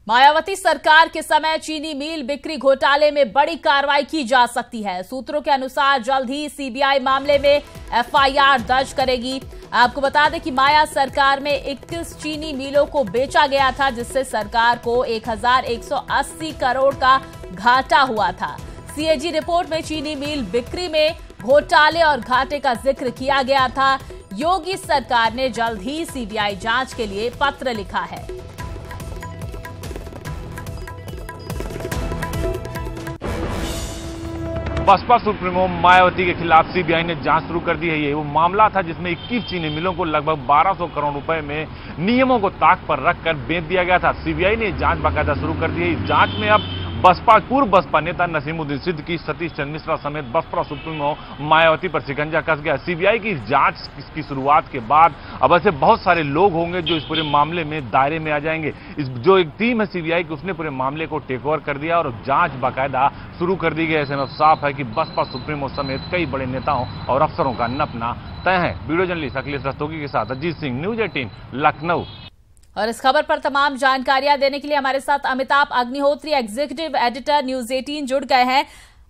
मायावती सरकार के समय चीनी मिल बिक्री घोटाले में बड़ी कार्रवाई की जा सकती है। सूत्रों के अनुसार जल्द ही सीबीआई मामले में एफआईआर दर्ज करेगी। आपको बता दें कि माया सरकार में 21 चीनी मिलों को बेचा गया था, जिससे सरकार को 1180 करोड़ का घाटा हुआ था। सीएजी रिपोर्ट में चीनी मिल बिक्री में घोटाले और घाटे का जिक्र किया गया था। योगी सरकार ने जल्द ही सीबीआई जांच के लिए पत्र लिखा है। बसपा सुप्रीमो मायावती के खिलाफ सीबीआई ने जांच शुरू कर दी है। ये वो मामला था जिसमें 21 चीनी मिलों को लगभग 1200 करोड़ रुपए में नियमों को ताक पर रखकर बेच दिया गया था। सीबीआई ने जांच बाकायदा शुरू कर दी है। इस जांच में अब पूर्व बसपा नेता नसीमुद्दीन सिद्दीकी, सतीश चंद्र मिश्रा समेत बसपा सुप्रीमो मायावती पर शिकंजा कस गया। सीबीआई की जांच की शुरुआत के बाद अब ऐसे बहुत सारे लोग होंगे जो इस पूरे मामले में दायरे में आ जाएंगे। जो एक टीम है सीबीआई की, उसने पूरे मामले को टेक ओवर कर दिया और जांच बाकायदा शुरू कर दी गई। ऐसे में साफ है कि बसपा सुप्रीमो समेत कई बड़े नेताओं और अफसरों का नपना तय है। वीडियो जर्नलिस्ट अखिलेश रस्तोगी के साथ अजीत सिंह, न्यूज 18 लखनऊ। और इस खबर पर तमाम जानकारियां देने के लिए हमारे साथ Amitabh Agnihotri, executive editor news 18 जुड़ गए हैं।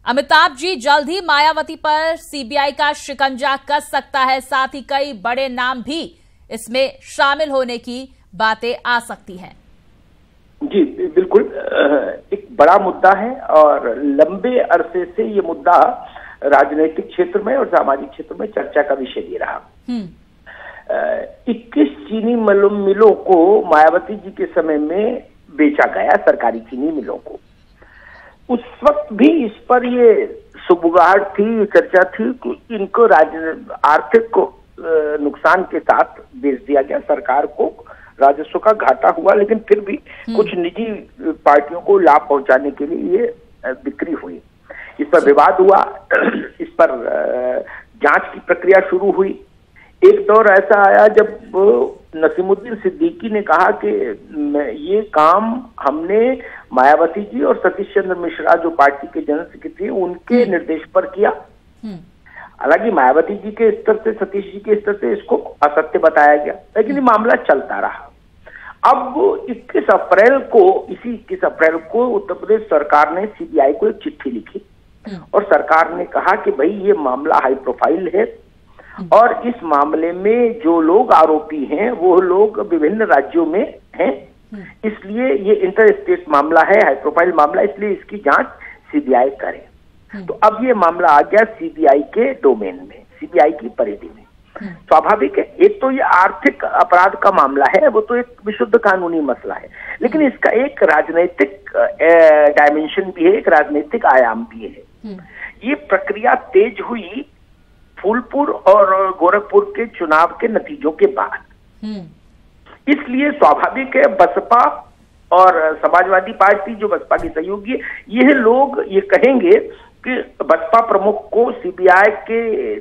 अमिताभ जी, जल्द ही मायावती पर सीबीआई का शिकंजा कस सकता है, साथ ही कई बड़े नाम भी इसमें शामिल होने की बातें आ सकती हैं। जी बिल्कुल, एक बड़ा मुद्दा है और लंबे अरसे से ये मुद्दा राजनीतिक क्षेत्र में और सामाजिक क्षेत्र में चर्चा का विषय भी रहा। 21 चीनी मिलों को मायावती जी के समय में बेचा गया, सरकारी चीनी मिलों को। उस वक्त भी इस पर ये सुबुगाहट थी, चर्चा थी कि इनको आर्थिक नुकसान के साथ बेच दिया गया। सरकार को राजस्व का घाटा हुआ, लेकिन फिर भी कुछ निजी पार्टियों को लाभ पहुंचाने के लिए ये बिक्री हुई। इस पर विवाद हुआ, इस पर जांच की प्रक्रिया शुरू हुई। एक दौर ऐसा आया जब नसीमुद्दीन सिद्दीकी ने कहा कि ये काम हमने मायावती जी और सतीश चंद्र मिश्रा जो पार्टी के जनरल सेक्रेटरी उनके निर्देश पर किया। हालांकि मायावती जी के स्तर से, सतीश जी के स्तर से इसको असत्य बताया गया, लेकिन ये मामला चलता रहा। अब 21 अप्रैल को उत्तर प्रदेश सरकार ने सीबीआई को एक चिट्ठी लिखी और सरकार ने कहा कि भाई ये मामला हाई प्रोफाइल है और इस मामले में जो लोग आरोपी हैं वो लोग विभिन्न राज्यों में हैं, इसलिए ये इंटर स्टेट मामला है, हाई प्रोफाइल मामला, इसलिए इसकी जांच सीबीआई करे। तो अब ये मामला आ गया सीबीआई के डोमेन में, सीबीआई की परिधि में। स्वाभाविक है, एक तो ये आर्थिक अपराध का मामला है, वो तो एक विशुद्ध कानूनी मसला है, लेकिन इसका एक राजनीतिक डायमेंशन भी है, एक राजनीतिक आयाम भी है। ये प्रक्रिया तेज हुई फूलपुर और गोरखपुर के चुनाव के नतीजों के बाद। इसलिए स्वाभाविक है बसपा और समाजवादी पार्टी जो बसपा की सहयोगी है, यह लोग ये कहेंगे कि बसपा प्रमुख को सीबीआई के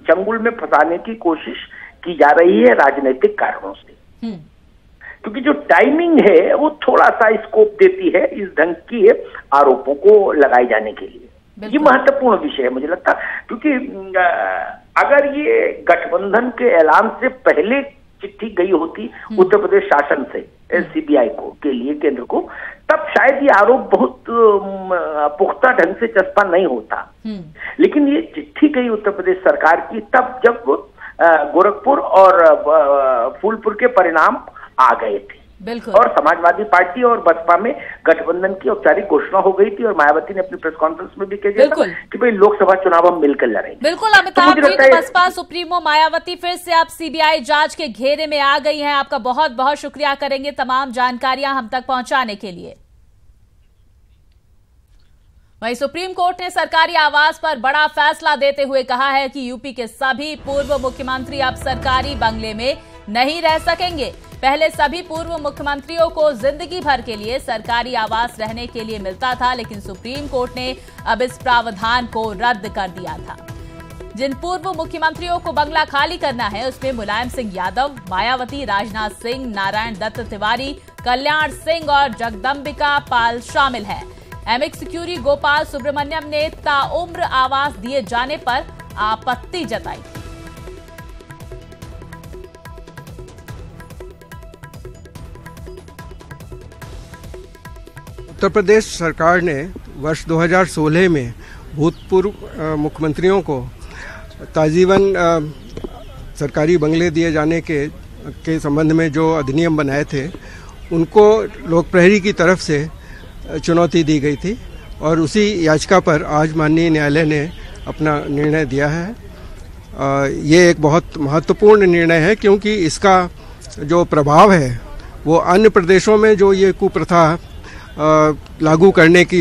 चंगुल में फंसाने की कोशिश की जा रही है राजनीतिक कारणों से। क्योंकि जो टाइमिंग है वो थोड़ा सा स्कोप देती है इस ढंग की आरोपों को लगाए जाने के लिए। ये महत्वपूर्ण विषय है मुझे लगता, क्योंकि अगर ये गठबंधन के ऐलान से पहले चिट्ठी गई होती उत्तर प्रदेश शासन से सीबीआई को के लिए, केंद्र को, तब शायद ये आरोप बहुत पुख्ता ढंग से चस्पा नहीं होता। लेकिन ये चिट्ठी गई उत्तर प्रदेश सरकार की तब जब गोरखपुर और फूलपुर के परिणाम आ गए थे और समाजवादी पार्टी और बसपा में गठबंधन की औपचारिक घोषणा हो गई थी और मायावती ने अपनी प्रेस कॉन्फ्रेंस में भी कह दिया था कि भाई लोकसभा चुनाव हम मिलकर लड़ेंगे। बिल्कुल अमिताभ जी, तो बसपा सुप्रीमो मायावती फिर से आप सीबीआई जांच के घेरे में आ गई हैं। आपका बहुत बहुत शुक्रिया करेंगे तमाम जानकारियां हम तक पहुंचाने के लिए। वहीं सुप्रीम कोर्ट ने सरकारी आवास पर बड़ा फैसला देते हुए कहा है कि यूपी के सभी पूर्व मुख्यमंत्री अब सरकारी बंगले में नहीं रह सकेंगे। पहले सभी पूर्व मुख्यमंत्रियों को जिंदगी भर के लिए सरकारी आवास रहने के लिए मिलता था, लेकिन सुप्रीम कोर्ट ने अब इस प्रावधान को रद्द कर दिया था। जिन पूर्व मुख्यमंत्रियों को बंगला खाली करना है उसमें मुलायम सिंह यादव, मायावती, राजनाथ सिंह, नारायण दत्त तिवारी, कल्याण सिंह और जगदम्बिका पाल शामिल है। एमिक्स क्यूरी गोपाल सुब्रमण्यम ने ताउम्र आवास दिए जाने पर आपत्ति जताई। उत्तर प्रदेश सरकार ने वर्ष 2016 में भूतपूर्व मुख्यमंत्रियों को ताजीवन सरकारी बंगले दिए जाने के संबंध में जो अधिनियम बनाए थे, उनको लोक प्रहरी की तरफ से चुनौती दी गई थी और उसी याचिका पर आज माननीय न्यायालय ने अपना निर्णय दिया है। ये एक बहुत महत्वपूर्ण निर्णय है क्योंकि इसका जो प्रभाव है वो अन्य प्रदेशों में जो ये कुप्रथा लागू करने की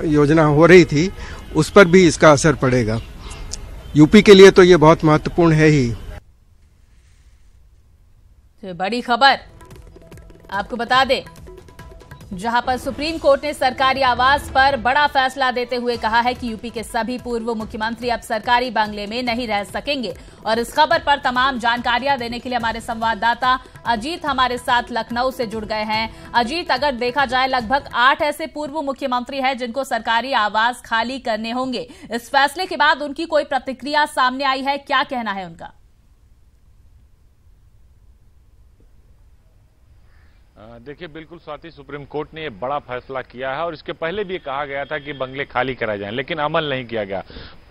योजना हो रही थी उस पर भी इसका असर पड़ेगा। यूपी के लिए तो ये बहुत महत्वपूर्ण है ही। तो बड़ी खबर आपको बता दें, जहां पर सुप्रीम कोर्ट ने सरकारी आवास पर बड़ा फैसला देते हुए कहा है कि यूपी के सभी पूर्व मुख्यमंत्री अब सरकारी बंगले में नहीं रह सकेंगे। और इस खबर पर तमाम जानकारियां देने के लिए हमारे संवाददाता अजीत हमारे साथ लखनऊ से जुड़ गए हैं। अजीत, अगर देखा जाए लगभग 8 ऐसे पूर्व मुख्यमंत्री हैं जिनको सरकारी आवास खाली करने होंगे। इस फैसले के बाद उनकी कोई प्रतिक्रिया सामने आई है, क्या कहना है उनका? देखिए, बिल्कुल स्वाति, सुप्रीम कोर्ट ने ये बड़ा फैसला किया है और इसके पहले भी कहा गया था कि बंगले खाली कराए जाएं, लेकिन अमल नहीं किया गया।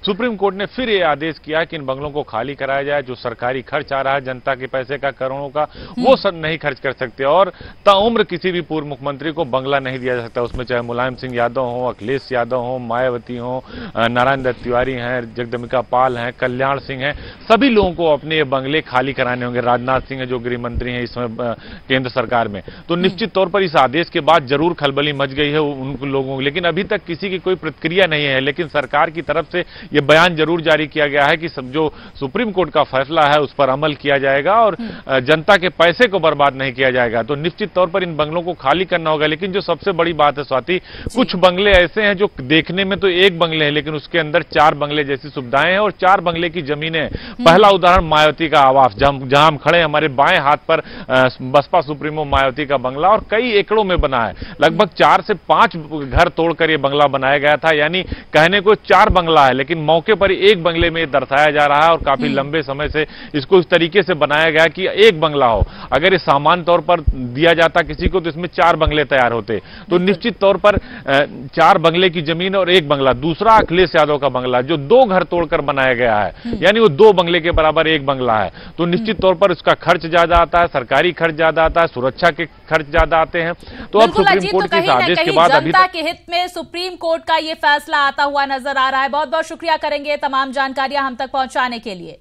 सुप्रीम कोर्ट ने फिर ये आदेश किया कि इन बंगलों को खाली कराया जाए। जो सरकारी खर्च आ रहा है जनता के पैसे का, करोड़ों का, वो सब नहीं खर्च कर सकते और ताउम्र किसी भी पूर्व मुख्यमंत्री को बंगला नहीं दिया जा सकता। उसमें चाहे मुलायम सिंह यादव हो, अखिलेश यादव हो, मायावती हो, नारायण दत्त तिवारी हैं, जगदम्बिका पाल हैं, कल्याण सिंह हैं, सभी लोगों को अपने बंगले खाली कराने होंगे। राजनाथ सिंह है जो गृह मंत्री हैं इस समय केंद्र सरकार में। तो निश्चित तौर पर इस आदेश के बाद जरूर खलबली मच गई है उन लोगों को, लेकिन अभी तक किसी की कोई प्रतिक्रिया नहीं है। लेकिन सरकार की तरफ से यह बयान जरूर जारी किया गया है कि सब जो सुप्रीम कोर्ट का फैसला है उस पर अमल किया जाएगा और जनता के पैसे को बर्बाद नहीं किया जाएगा। तो निश्चित तौर पर इन बंगलों को खाली करना होगा। लेकिन जो सबसे बड़ी बात है स्वाति, कुछ बंगले ऐसे हैं जो देखने में तो एक बंगले हैं लेकिन उसके अंदर 4 बंगले जैसी सुविधाएं हैं और 4 बंगले की जमीनें। पहला उदाहरण मायावती का आवास, जहां हम खड़े, हमारे बाएं हाथ पर बसपा सुप्रीमो मायावती का बंगला और कई एकड़ों में बना है। लगभग 4 से 5 घर तोड़कर यह बंगला बनाया गया था, यानी कहने को 4 बंगला है लेकिन मौके पर एक बंगले में दर्शाया जा रहा है और काफी लंबे समय से इसको इस तरीके से बनाया गया कि एक बंगला हो। अगर ये सामान्य तौर पर दिया जाता किसी को तो इसमें 4 बंगले तैयार होते। तो निश्चित तौर पर 4 बंगले की जमीन और एक बंगला। दूसरा अखिलेश यादव का बंगला जो 2 घर तोड़कर बनाया गया है, यानी वो 2 बंगले के बराबर एक बंगला है। तो निश्चित तौर पर उसका खर्च ज्यादा आता है, सरकारी खर्च ज्यादा आता है, सुरक्षा के खर्च ज्यादा आते हैं। तो अब सुप्रीम कोर्ट के आदेश के बाद जनता के हित में सुप्रीम कोर्ट का ये फैसला आता हुआ नजर आ रहा है। बहुत बहुत शुक्रिया करेंगे तमाम जानकारियां हम तक पहुंचाने के लिए।